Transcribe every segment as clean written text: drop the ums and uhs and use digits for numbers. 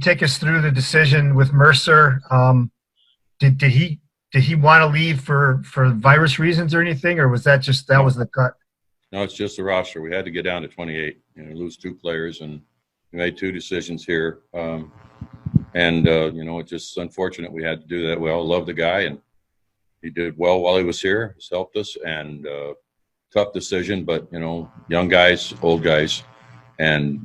take us through the decision with Mercer? Did he want to leave for virus reasons or anything, or was that was the cut? No, it's just the roster. We had to get down to 28. Lose 2 players, and we made 2 decisions here. It's just unfortunate we had to do that. We all love the guy, and he did well while he was here. He's helped us, and tough decision, but young guys, old guys, and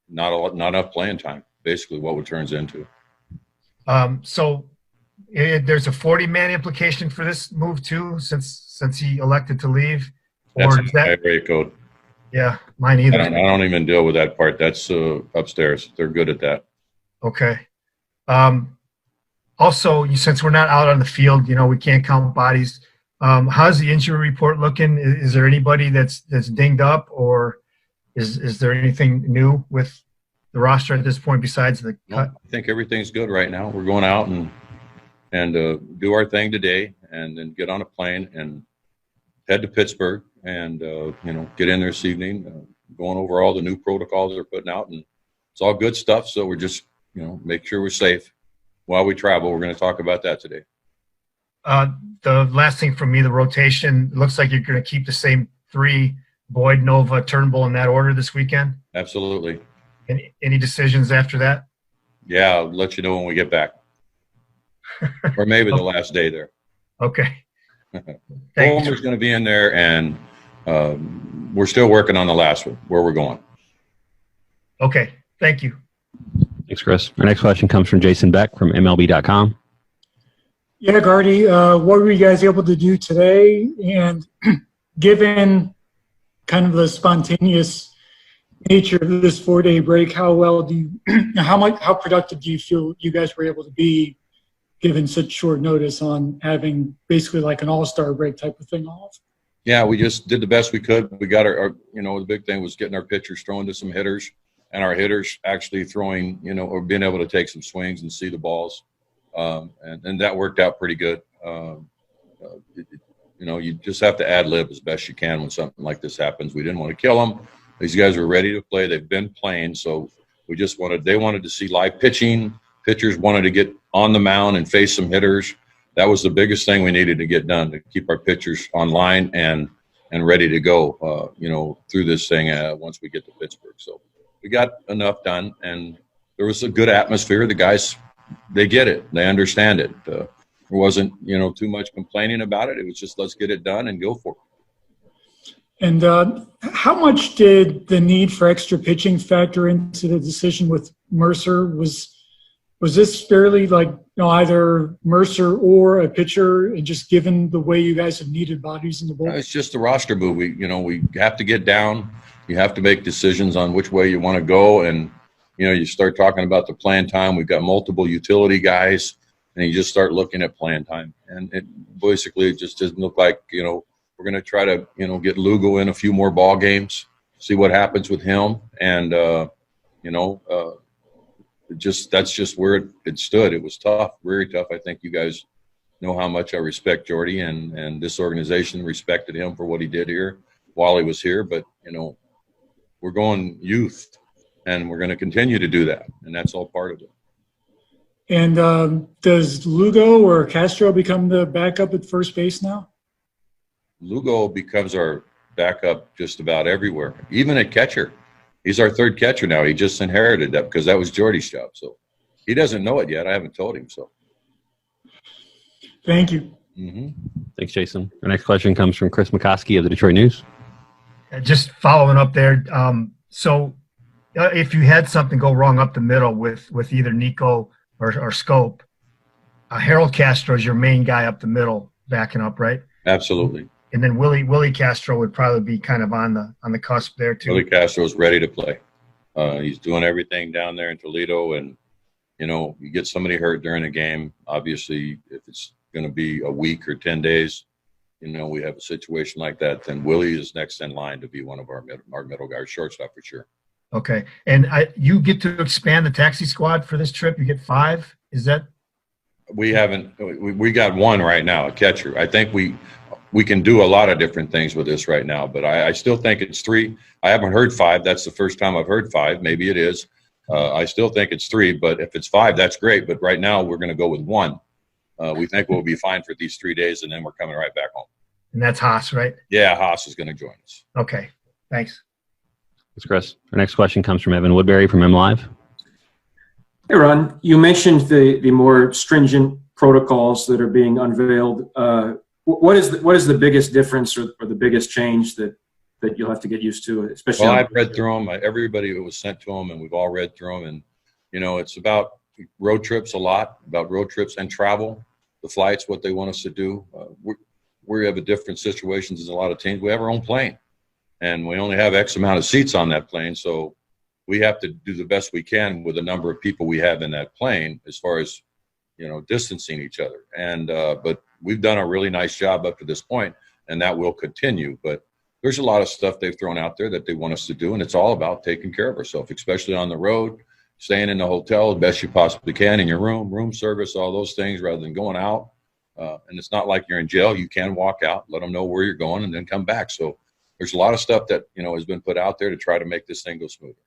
not enough playing time. Basically, what it turns into. So there's a 40-man implication for this move too, since he elected to leave. That's my area code. Yeah, mine either. I don't even deal with that part. That's upstairs. They're good at that. Okay. Also, since we're not out on the field, we can't count bodies. How's the injury report looking? Is there anybody that's dinged up, or is there anything new with the roster at this point besides the cut? I think everything's good right now. We're going out and do our thing today, and then get on a plane and head to Pittsburgh, and get in there this evening, going over all the new protocols they're putting out, and it's all good stuff. So we're just make sure we're safe while we travel. We're going to talk about that today. The last thing from me, the rotation, looks like you're going to keep the same 3: Boyd, Nova, Turnbull, in that order this weekend. Absolutely. Any decisions after that? Yeah, I'll let you know when we get back. Or maybe the last day there. Okay. Homer's going to be in there, and we're still working on the last one, where we're going. Okay. Thank you. Thanks, Chris. Our next question comes from Jason Beck from MLB.com. Yeah, Gardy, what were you guys able to do today? And given kind of the spontaneous nature of this 4-day break, how productive do you feel you guys were able to be given such short notice on having basically like an all-star break type of thing off? Yeah, we just did the best we could. We got our the big thing was getting our pitchers throwing to some hitters, and our hitters actually throwing, or being able to take some swings and see the balls. And that worked out pretty good. You just have to ad lib as best you can when something like this happens. We didn't want to kill them. These guys were ready to play. They've been playing, so they wanted to see live pitching. Pitchers wanted to get on the mound and face some hitters. That was the biggest thing we needed to get done, to keep our pitchers online and ready to go, through this thing once we get to Pittsburgh. So we got enough done, and there was a good atmosphere. The guys, they get it. They understand it. There wasn't, too much complaining about it. It was just, let's get it done and go for it. And how much did the need for extra pitching factor into the decision with Mercer? Was this fairly like either Mercer or a pitcher, and just given the way you guys have needed bodies in the bullpen? It's just a roster move. We have to get down. You have to make decisions on which way you want to go, and you start talking about the playing time. We've got multiple utility guys, and you just start looking at playing time. And it just doesn't look like, we're going to try to, get Lugo in a few more ball games, see what happens with him. And, that's just where it stood. It was tough, very tough. I think you guys know how much I respect Jordy, and this organization respected him for what he did here while he was here. But, we're going youth, and we're going to continue to do that. And that's all part of it. And does Lugo or Castro become the backup at first base now? Lugo becomes our backup just about everywhere, even at catcher. He's our 3rd catcher now. He just inherited that because that was Jordy's job. So he doesn't know it yet. I haven't told him so. Thank you. Mm-hmm. Thanks, Jason. Our next question comes from Chris McCoskey of the Detroit News. Just following up there. So if you had something go wrong up the middle with either Nico or Scope, Harold Castro is your main guy up the middle backing up, right? Absolutely. And then Willie Castro would probably be kind of on the cusp there too. Willie Castro is ready to play. He's doing everything down there in Toledo, and you get somebody hurt during a game. Obviously, if it's going to be a week or 10 days, we have a situation like that, then Willie is next in line to be one of our middle guard shortstop for sure. Okay, and you get to expand the taxi squad for this trip. You get 5. Is that? We haven't. We got 1 right now, a catcher. I think we can do a lot of different things with this right now, but I still think it's 3. I haven't heard 5. That's the first time I've heard 5. Maybe it is. I still think it's 3, but if it's 5, that's great. But right now we're going to go with 1. We think we'll be fine for these 3 days, and then we're coming right back home. And that's Haas, right? Yeah, Haas is going to join us. Okay, thanks. Thanks, Chris. Our next question comes from Evan Woodbury from MLive. Hey, Ron, you mentioned the more stringent protocols that are being unveiled. What is the biggest difference or the biggest change that you'll have to get used to, especially? Well, I've read through them. Everybody that was sent to them, and we've all read through them. And, you know, it's about road trips a lot, about road trips and travel, the flights, what they want us to do. We have a different situations as a lot of teams. We have our own plane, and we only have X amount of seats on that plane. So we have to do the best we can with the number of people we have in that plane as far as, you know, distancing each other. And but we've done a really nice job up to this point, and that will continue. But there's a lot of stuff they've thrown out there that they want us to do, and it's all about taking care of ourselves, especially on the road, staying in the hotel as best you possibly can in your room service, all those things, rather than going out. And it's not like you're in jail. You can walk out, let them know where you're going, and then come back. So there's a lot of stuff that, you know, has been put out there to try to make this thing go smoother.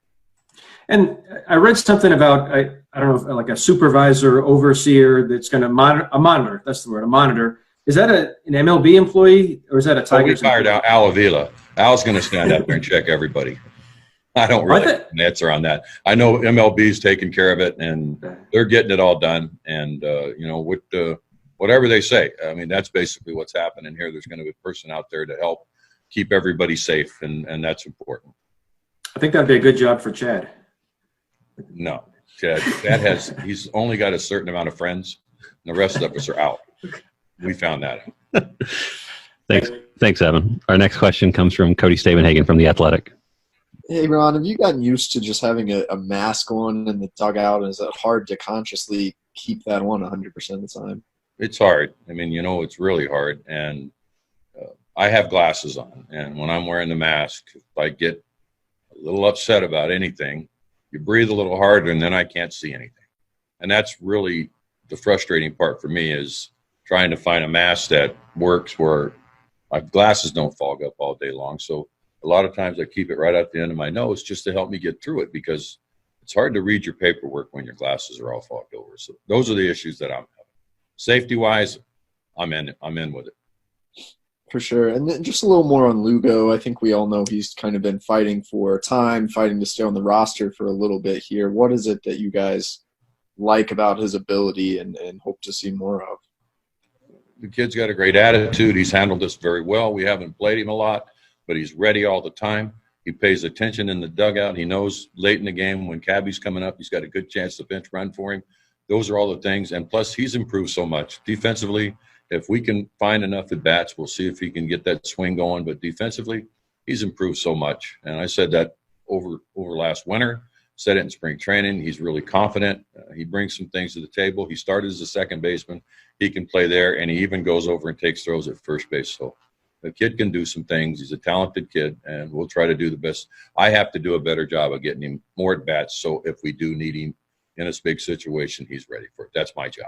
And I read something about, I don't know, like a supervisor, overseer that's going to monitor. That's the word, a monitor. Is that an MLB employee, or is that a Tigers? We fired out Al Avila. Al's going to stand up there and check everybody. I don't really have an answer on that. I know MLB's taking care of it, and they're getting it all done. And, you know, whatever they say, I mean, that's basically what's happening here. There's going to be a person out there to help keep everybody safe, and that's important. I think that'd be a good job for Chad. No, Chad he's only got a certain amount of friends, and the rest of us are out. We found that out. Thanks, Evan. Our next question comes from Cody Stavenhagen from The Athletic. Hey, Ron, have you gotten used to just having a mask on in the dugout? And is it hard to consciously keep that on 100% of the time? It's hard. I mean, you know, it's really hard. And I have glasses on, and when I'm wearing the mask, if I get a little upset about anything, you breathe a little harder, and then I can't see anything. And that's really the frustrating part for me, is trying to find a mask that works where my glasses don't fog up all day long. So a lot of times I keep it right at the end of my nose just to help me get through it, because it's hard to read your paperwork when your glasses are all fogged over. So those are the issues that I'm having. Safety-wise, I'm in with it. For sure. And then just a little more on Lugo. I think we all know he's kind of been fighting for time, fighting to stay on the roster for a little bit here. What is it that you guys like about his ability and hope to see more of? The kid's got a great attitude. He's handled this very well. We haven't played him a lot, but he's ready all the time. He pays attention in the dugout. He knows late in the game when Cabby's coming up, he's got a good chance to bench run for him. Those are all the things. And plus, he's improved so much. Defensively, if we can find enough at bats, we'll see if he can get that swing going. But defensively, he's improved so much. And I said that over last winter, said it in spring training. He's really confident. He brings some things to the table. He started as a second baseman. He can play there, and he even goes over and takes throws at first base. So the kid can do some things. He's a talented kid, and we'll try to do the best. I have to do a better job of getting him more at bats, so if we do need him in a big situation, he's ready for it. That's my job.